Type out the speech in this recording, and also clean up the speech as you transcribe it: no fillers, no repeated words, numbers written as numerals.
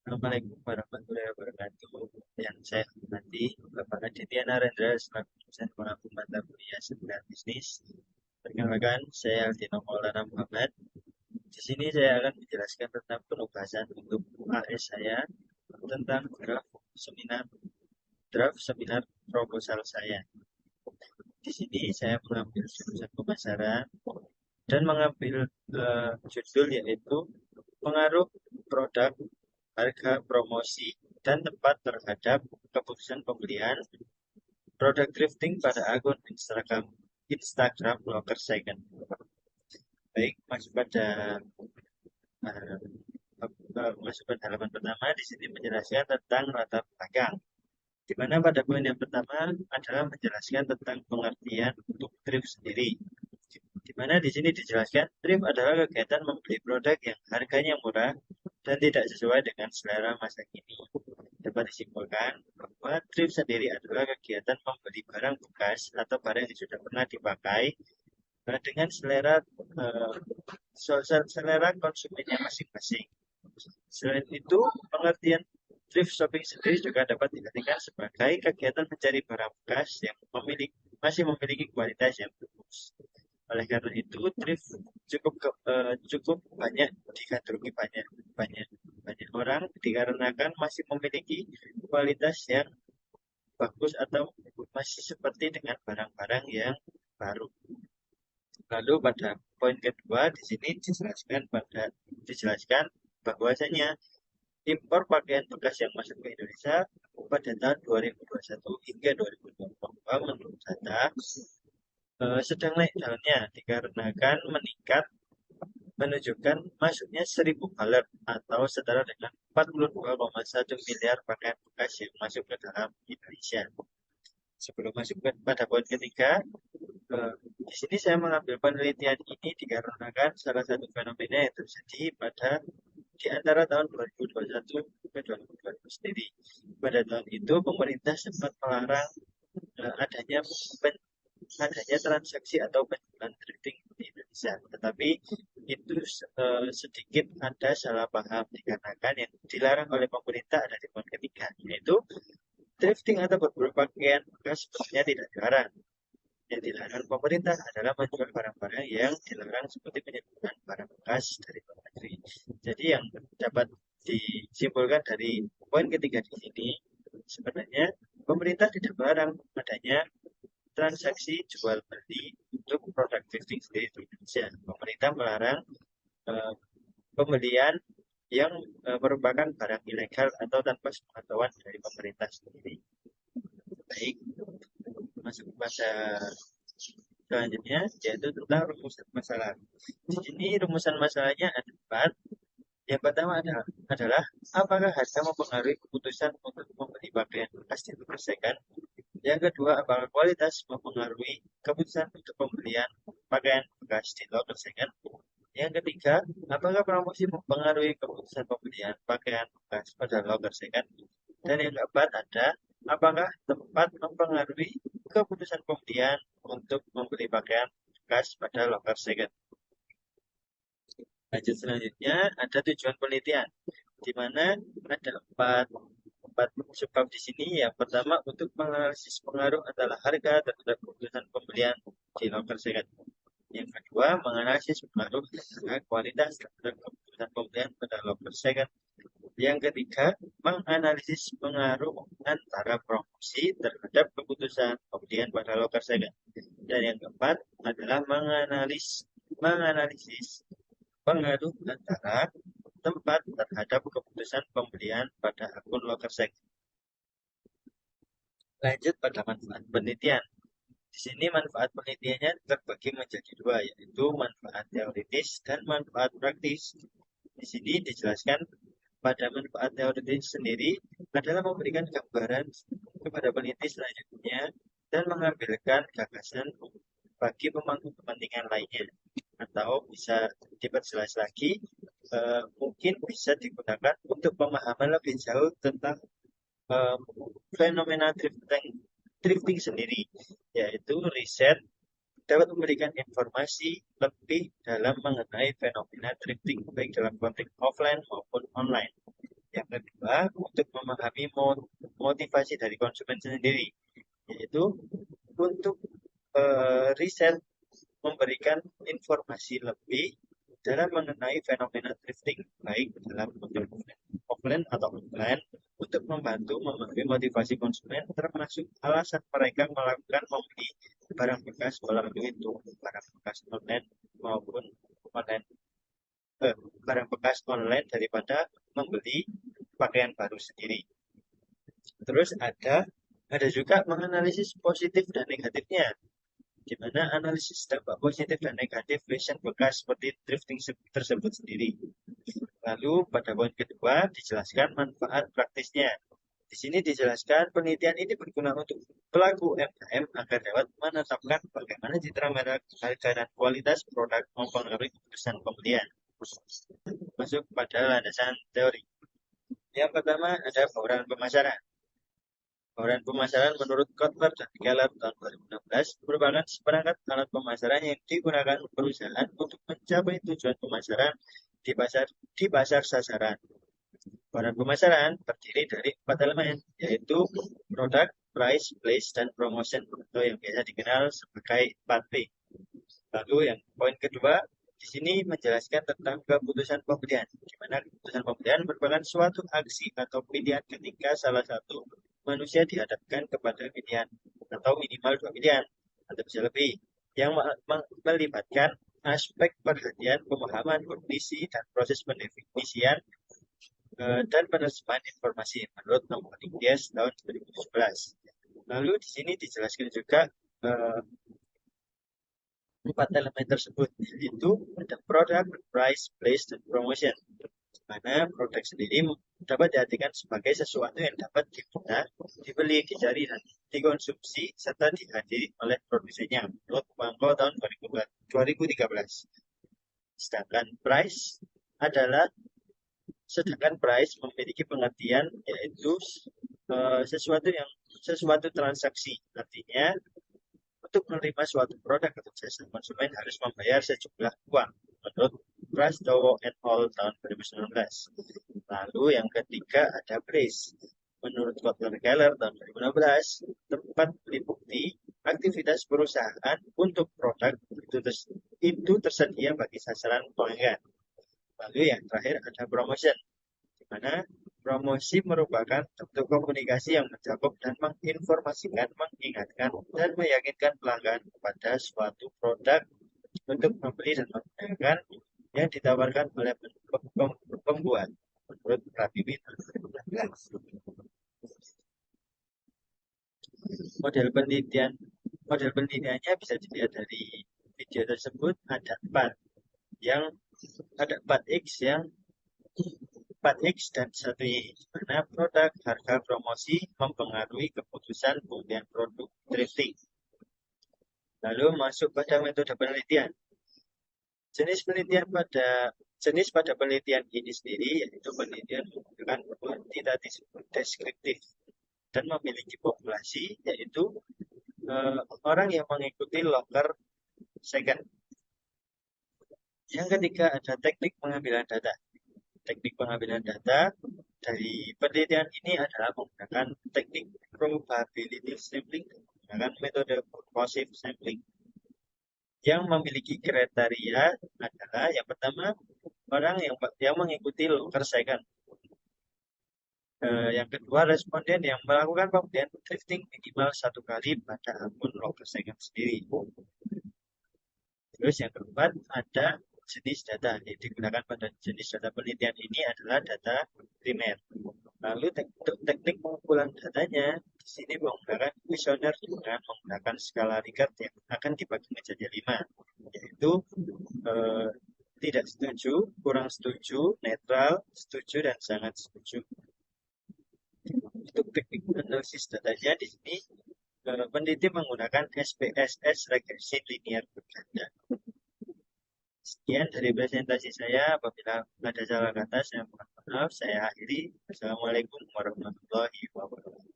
Assalamualaikum warahmatullahi wabarakatuh. Yang saya hormati Bapak Aditya Narendra selaku dosen pengampu mata kuliah Sekolah Bisnis. Perkenalkan, saya Aldino Maulana Muhammad. Di sini saya akan menjelaskan tentang penugasan untuk AS saya tentang draft seminar proposal saya. Di sini saya mengambil jurusan pemasaran dan mengambil judul yaitu pengaruh produk, harga, promosi, dan tepat terhadap keputusan pembelian produk thrifting pada akun Instagram Blogger Second. Baik, uh, masuk pada halaman pertama. Di sini menjelaskan tentang latar belakang. Di mana pada poin yang pertama adalah menjelaskan tentang pengertian untuk thrift sendiri. Di mana di sini dijelaskan thrift adalah kegiatan membeli produk yang harganya murah dan tidak sesuai dengan selera masa kini. Dapat disimpulkan bahwa thrift sendiri adalah kegiatan membeli barang bekas atau barang yang sudah pernah dipakai dengan uh, selera konsumennya masing-masing. Selain itu, pengertian thrift shopping sendiri juga dapat diartikan sebagai kegiatan mencari barang bekas yang masih memiliki kualitas yang bagus. Oleh karena itu, thrift cukup banyak digandrungi banyak banyak orang dikarenakan masih memiliki kualitas yang bagus atau masih seperti dengan barang-barang yang baru. Lalu pada poin kedua di sini dijelaskan bahwasanya impor pakaian bekas yang masuk ke Indonesia pada tahun 2021 hingga 2022 menurut data sedang naik daunnya dikarenakan menunjukkan masuknya 1.000 balet atau setara dengan 42,1 miliar pakaian bekas yang masuk ke dalam Indonesia. Sebelum masuk pada poin ketiga, di sini saya mengambil penelitian ini dikarenakan salah satu fenomena yang terjadi di antara tahun 2021 ke 2022 sendiri. Pada tahun itu, pemerintah sempat melarang adanya transaksi atau penjualan thrifting di Indonesia. Tetapi itu sedikit ada salah paham dikarenakan yang dilarang oleh pemerintah ada di poin ketiga, yaitu thrifting atau berburu pakaian bekas sebenarnya tidak dilarang. Yang dilarang pemerintah adalah menjual barang-barang yang dilarang seperti penjualan barang bekas dari luar negeri. Jadi yang dapat disimpulkan dari poin ketiga di sini, sebenarnya pemerintah tidak melarang adanya transaksi jual beli untuk produk thrifting sendiri di Indonesia. Pemerintah melarang uh, pembelian yang merupakan barang ilegal atau tanpa sepengetahuan dari pemerintah sendiri. Baik, masuk pada selanjutnya yaitu tentang rumusan masalah. Di sini rumusan masalahnya ada empat. Yang pertama adalah apakah harga mempengaruhi keputusan untuk membeli pakaian bekas di luar second. Yang kedua, apakah kualitas mempengaruhi keputusan untuk pembelian pakaian bekas di local second. Yang ketiga, apakah promosi mempengaruhi keputusan pembelian pakaian bekas pada local second. Dan yang keempat apakah tempat mempengaruhi keputusan pembelian untuk membeli pakaian bekas pada local second. Lanjut selanjutnya, ada tujuan penelitian, di mana ada empat sebab di sini. Yang pertama, untuk menganalisis pengaruh adalah harga terhadap keputusan pembelian di local second. Yang kedua, menganalisis pengaruh terhadap kualitas terhadap keputusan pembelian pada local second. Yang ketiga, menganalisis pengaruh antara promosi terhadap keputusan pembelian pada local second. Dan yang keempat adalah menganalisis pengaruh antara tempat terhadap keputusan pembelian pada akun local second. Lanjut pada manfaat penelitian. Di sini manfaat penelitiannya terbagi menjadi dua, yaitu manfaat teoritis dan manfaat praktis. Di sini dijelaskan pada manfaat teoritis sendiri adalah memberikan gambaran kepada peneliti selanjutnya dan mengambilkan gagasan bagi pemangku kepentingan lainnya. Atau bisa diperjelas lagi, mungkin bisa digunakan untuk pemahaman lebih jauh tentang fenomena thrifting sendiri, yaitu riset dapat memberikan informasi lebih dalam mengenai fenomena thrifting baik dalam konteks offline maupun online. Yang kedua, untuk memahami motivasi dari konsumen sendiri, yaitu untuk riset memberikan informasi lebih dalam mengenai fenomena thrifting, baik dalam bentuk offline atau online, untuk membantu memahami motivasi konsumen, termasuk alasan mereka melakukan membeli barang bekas melalui itu, barang bekas online maupun online, barang bekas online daripada membeli pakaian baru sendiri. Terus ada juga menganalisis positif dan negatifnya, di mana analisis dampak positif dan negatif fashion bekas seperti thrifting tersebut sendiri. Lalu pada poin kedua dijelaskan manfaat praktisnya. Di sini dijelaskan penelitian ini berguna untuk pelaku UMKM agar dapat menetapkan bagaimana citra merek, harga, dan kualitas produk mempengaruhi keputusan pembelian. Masuk pada landasan teori. Yang pertama ada bauran pemasaran. Bauran pemasaran menurut Kotler dan Keller tahun 2016 merupakan seperangkat alat pemasaran yang digunakan perusahaan untuk mencapai tujuan pemasaran di pasar sasaran. Bauran pemasaran terdiri dari 4 elemen, yaitu produk, price, place, dan promotion, atau yang biasa dikenal sebagai 4P. Lalu yang poin kedua, di sini menjelaskan tentang keputusan pembelian, di mana keputusan pembelian merupakan suatu aksi atau pilihan ketika salah satu manusia dihadapkan kepada pilihan atau minimal 2 pilihan atau bisa lebih yang melibatkan aspek perhatian, pemahaman kondisi, dan proses pendefinisian dan penerjemahan informasi menurut nomor IDS tahun 2017. Lalu di sini dijelaskan juga empat elemen tersebut, yaitu ada produk, price, place, dan promotion. Di mana produk sendiri dapat diartikan sebagai sesuatu yang dapat diguna, dibeli, dicari, dan dikonsumsi serta dihadiri oleh produsennya menurut Bangko tahun 2013. Sedangkan price memiliki pengertian yaitu sesuatu transaksi. Artinya untuk menerima suatu produk atau jasa, konsumen harus membayar sejumlah uang menurut Price Dowo et al. Tahun 2019. Lalu yang ketiga ada price. Menurut Kotler Keller tahun 2016, tempat beli bukti aktivitas perusahaan untuk produk itu tersedia bagi sasaran pelanggan. Lalu yang terakhir ada promotion, di mana promosi merupakan bentuk komunikasi yang mencakup dan menginformasikan, mengingatkan, dan meyakinkan pelanggan kepada suatu produk untuk membeli dan menggunakan yang ditawarkan oleh pembuat menurut Prabiwi 2016. Model penelitiannya bisa dilihat dari video tersebut. Ada 4X yang 4X dan 1Y, di mana produk, harga, promosi mempengaruhi keputusan pembelian produk thrifting. Lalu masuk pada metode penelitian. Jenis pada penelitian ini sendiri yaitu penelitian menggunakan kuantitatif deskriptif dan memiliki populasi yaitu orang yang mengikuti loker second. Yang ketiga ada teknik pengambilan data. Teknik pengambilan data dari penelitian ini adalah menggunakan teknik probability sampling, menggunakan metode purposive sampling. Yang memiliki kriteria adalah yang pertama, orang yang mengikuti loker second. Yang kedua, responden yang melakukan pembelian thrifting minimal 1 kali pada akun loker second sendiri. Terus yang keempat, ada jenis data yang digunakan pada jenis data penelitian ini adalah data primer. Lalu teknik pengumpulan datanya di sini menggunakan kuesioner dengan menggunakan skala Likert yang akan dibagi menjadi 5, yaitu tidak setuju, kurang setuju, netral, setuju, dan sangat setuju. Untuk teknik analisis datanya di sini peneliti menggunakan SPSS regresi linear berganda. Sekian dari presentasi saya. Apabila ada salah kata, saya mohon maaf. Saya akhiri. Assalamualaikum warahmatullahi wabarakatuh.